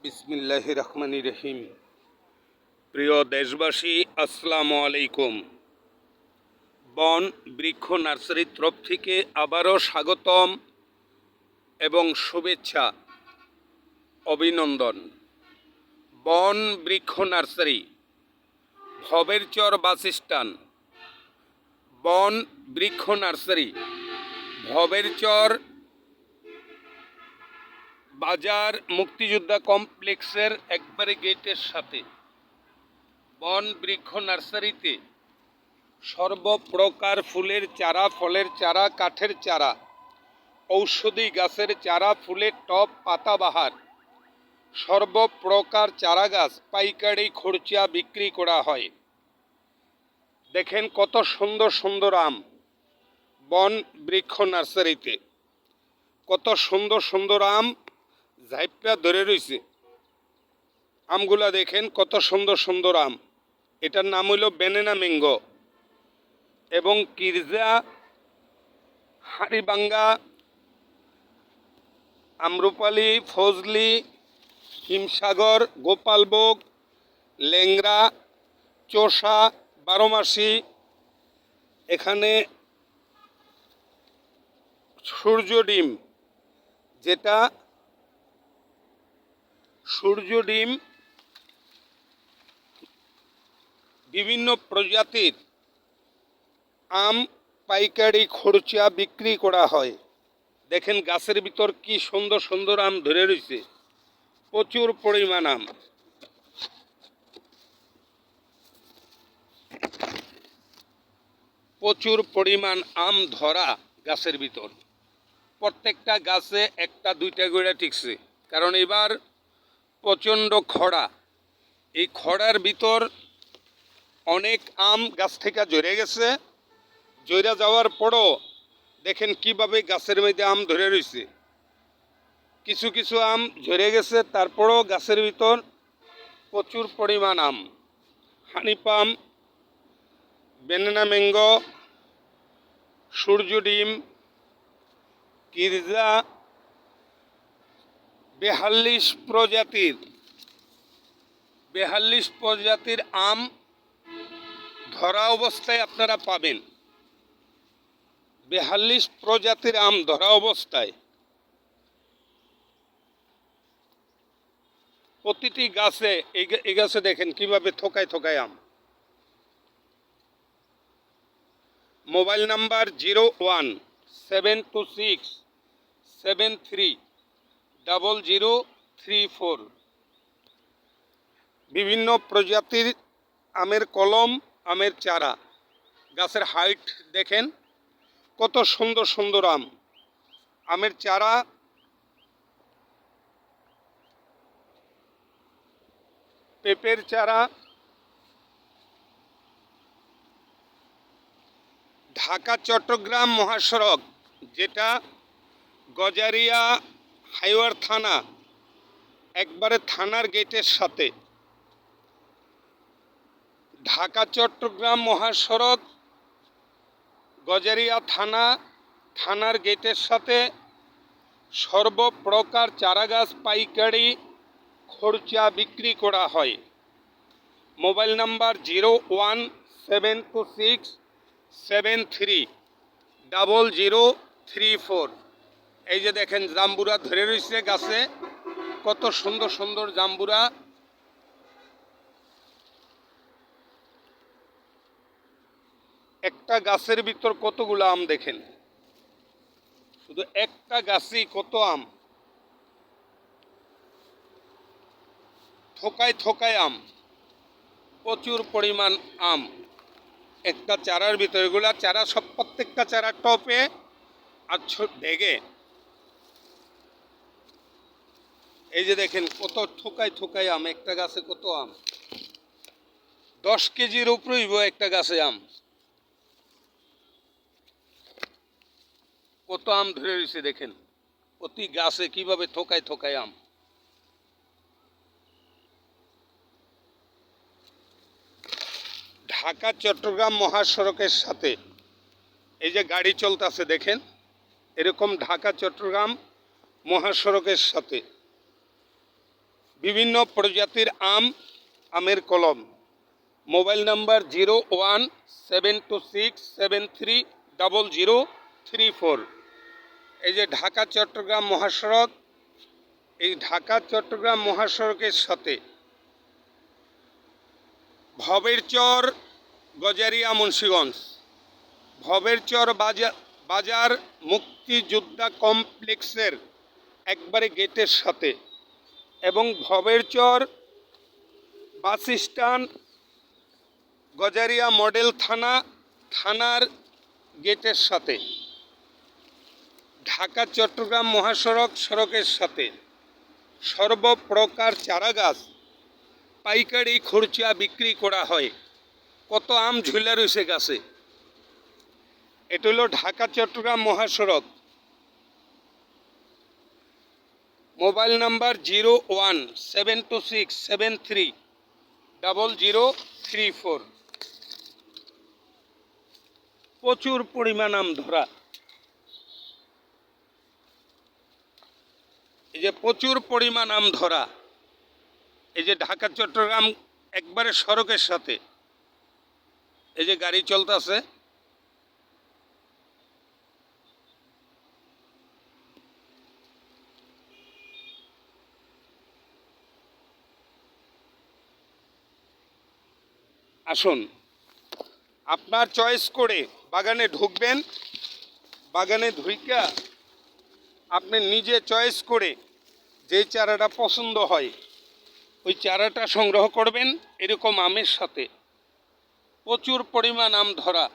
বিসমিল্লাহির রহমানির রহিম। প্রিয় দেশবাসী, আসসালামু আলাইকুম। বন বৃক্ষ নার্সারির তরফ থেকে আবারও স্বাগতম এবং শুভেচ্ছা, অভিনন্দন। বন বৃক্ষ নার্সারি, ভবেরচর বাস স্ট্যান্ড। বন বৃক্ষ নার্সারি, ভবেরচর বাজার মুক্তিযোদ্ধা কমপ্লেক্সের একবারে গেটের সাথে। বন বৃক্ষ নার্সারিতে সর্বপ্রকার ফুলের চারা, ফলের চারা, কাঠের চারা, ঔষধি গাছের চারা, ফুলের টব, পাতাবাহার সর্বপ্রকার চারা গাছ পাইকারি খুচরা বিক্রি করা হয়। দেখেন কত সুন্দর সুন্দর আম বন বৃক্ষ নার্সারিতে। কত সুন্দর সুন্দর আম ঝাইপা ধরে রয়েছে। আমগুলা দেখেন কত সুন্দর সুন্দর আম। এটার নাম হইল বেনানা ম্যাঙ্গো এবং কিরজা, হাড়িবাঙ্গা, আম্রপালি, ফজলি, হিমসাগর, গোপালভোগ, ল্যাংড়া, চোষা, বারোমাসি। এখানে সূর্য ডিম, যেটা সূর্য ডিম, বিভিন্ন প্রজাতির আম পাইকারি খুচরা বিক্রি করা হয়। দেখেন গাছের ভিতর কি সুন্দর সুন্দর আম ধরে রয়েছে, প্রচুর পরিমাণ আম। প্রচুর পরিমাণ আম ধরা গাছের ভিতর। প্রত্যেকটা গাছে একটা দুইটা করে টিকছে, কারণ এবার প্রচণ্ড খরা। এই খরার ভিতর অনেক আম গাছ থেকে ঝরে গেছে। ঝরে যাওয়ার পরও দেখেন কিভাবে গাছের মধ্যে আম ধরে রয়েছে। কিছু কিছু আম ঝরে গেছে, তারপরও গাছের ভিতর প্রচুর পরিমাণ আম। হানি পাম, বেনানা ম্যাঙ্গো, সূর্য ডিম, কিরজা, 42 প্রজাতির আম ধরা অবস্থায় আপনারা পাবেন। 42 প্রজাতির আম ধরা অবস্থায়। প্রতিটি গাছে, এই গাছে দেখেন কিভাবে থোকায় থোকায় আম। Mobile number 0176730034। বিভিন্ন প্রজাতির আমের কলম, আমের চারা। গাছের হাইট দেখেন কত সুন্দর সুন্দর আম। আমের চারা, পেঁপের চারা। ঢাকা চট্টগ্রাম মহাসড়ক, যেটা গজারিয়া হাইওয়ার থানা, একবারে থানার গেটের সাথে। ঢাকা চট্টগ্রাম মহাসড়ক, গজারিয়া থানার গেটের সাথে। সর্বপ্রকার চারাগাছ পাইকারি খুচরা বিক্রি করা হয়। Mobile number 0176730034। এই যে দেখেন জাম্বুরা ধরে রয়েছে গাছে, কত সুন্দর সুন্দর জাম্বুরা। একটা গাছের ভিতর কতগুলো আম দেখেন, শুধু একটা গাছেই কত আম। থোকায় থোকায় আম, প্রচুর পরিমাণ আম একটা চারার ভিতরে। এগুলা চারা সব, প্রত্যেকটা চারা টপে আর ডেগে। এই যে দেখেন কত থোকায় থোকায় আম, একটা গাছে কত আম। 10 কেজির উপরেই একটা গাছে আম। কত আম ধরে রয়েছে দেখেন, প্রতি গাছে কিভাবে থোকায় থোকায় আম। ঢাকা চট্টগ্রাম মহাসড়কের সাথে এই যে গাড়ি চলতেছে দেখেন, এরকম ঢাকা চট্টগ্রাম মহাসড়কের সাথে বিভিন্ন প্রজাতির আম, আমের কলম। Mobile number 011726730034। এই যে ঢাকা চট্টগ্রাম মহাসড়ক, এই ঢাকা চট্টগ্রাম মহাসড়কের সাথে ভবেরচর গজারিয়া মুন্সিগঞ্জ, ভবেরচর বাজার মুক্তিযোদ্ধা কমপ্লেক্সের একবারে গেটের সাথে, এবং Bhaberchar bus stand Gazaria model থানার গেটের সাথে, ঢাকা চট্টগ্রাম মহাসড়ক সড়কের সাথে সর্বপ্রকার চারাগাছ পাইকারি খুচরা বিক্রি করা হয়। কত আম ঝুলে রয়েছে গাছে। এটা হলো ঢাকা চট্টগ্রাম মহাসড়ক। Mobile number 011726730034। প্রচুর পরিমাণ আম ধরা। এই যে প্রচুর পরিমাণ আম ধরা, এই যে ঢাকা চট্টগ্রাম একবারে সড়কের সাথে, এই যে গাড়ি চলতেছে। আসুন, আপনার চয়েস করে বাগানে ঢুকবেন। বাগানে ঢুইকা আপনি নিজে চয়েস করে যেই চারাটা পছন্দ হয় ওই চারাটা সংগ্রহ করবেন। এরকম আমের সাথে প্রচুর পরিমাণ আম ধরা,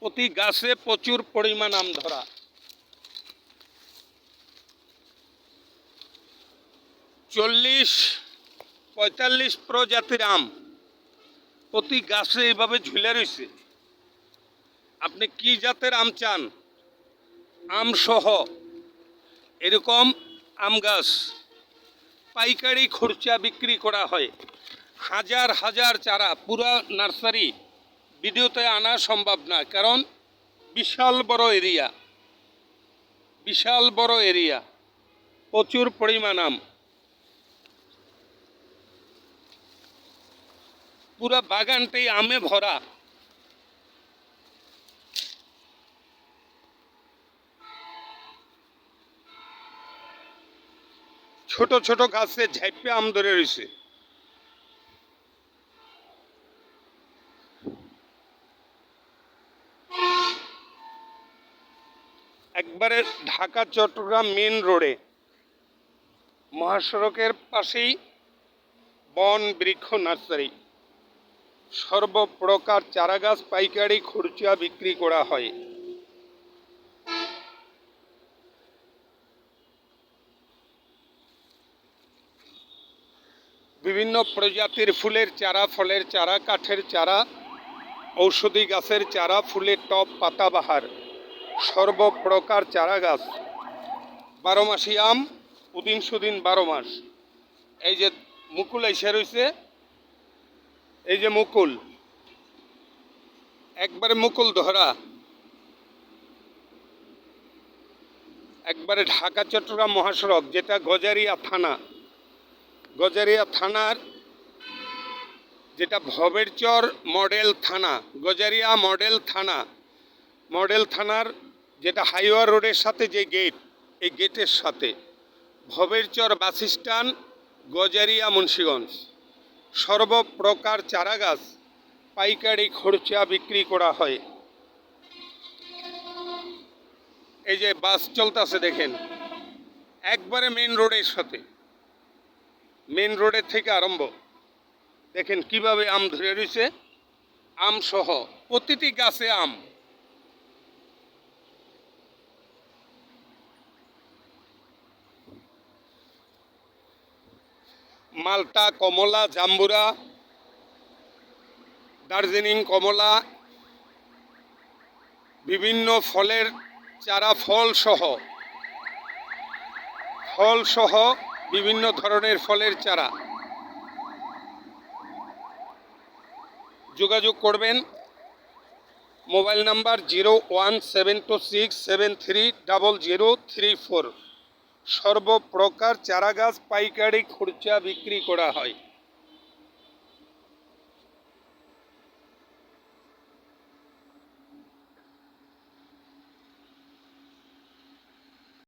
প্রতি গাছে প্রচুর পরিমাণ আম ধরা। 40-45 প্রজাতির আম প্রতি গাছে এইভাবে ঝুলে রয়েছে। আপনি কি জাতের আম চান, আম সহ এরকম আম গাছ পাইকারি খুচরা বিক্রি করা হয়। হাজার হাজার চারা, পুরা নার্সারি ভিডিওতে আনা সম্ভব না, কারণ বিশাল বড় এরিয়া, প্রচুর পরিমাণ আম। পুরা বাগানটাই আমে ভরা। ছোট ছোট গাছে ঝাইপে আম ধরে রয়েছে। একবারে ঢাকা চট্টগ্রাম মেন রোডে মহাসড়কের পাশেই বন বৃক্ষ নার্সারি। সর্বপ্রকার চারাগাছ পাইকারি খুচরা বিক্রি করা হয়। বিভিন্ন প্রজাতির ফুলের চারা, ফলের চারা, কাঠের চারা, ঔষধি গাছের চারা, ফুলের টব, পাতাবাহার, সর্বপ্রকার চারা গাছ। 12 মাসি আম, উদিন সুদিন 12 মাস। এই যে মুকুল এসে রয়েছে, এই যে মুকুল, একবারে মুকুল ধরা। একবারে ঢাকা চট্টগ্রাম মহাসড়ক, যেটা গজারিয়া থানার যেটা ভবেরচর মডেল থানা, গজারিয়া মডেল থানার যেটা হাইওয়ে রোডের সাথে যে গেট, এই গেটের সাথে ভবেরচর বাস স্ট্যান্ড গজারিয়া মুন্সিগঞ্জ। সর্বপ্রকার চারাগাছ পাইকারি খুচরা বিক্রি করা হয়। এই যে বাস চলতেছে দেখেন, একবারে মেন রোডের সাথে, মেন রোডের থেকে আরম্ভ। দেখেন কিভাবে আম ধরে রয়েছে, আম সহ প্রতিটি গাছে আম। মালটা, কমলা, জাম্বুরা, দার্জিলিং কমলা, বিভিন্ন ফলের চারা, ফল সহ বিভিন্ন ধরনের ফলের চারা। যোগাযোগ করবেন। Mobile number 017267300034। সর্বপ্রকার চারাগাছ পাইকারি খুচরা বিক্রি করা হয়।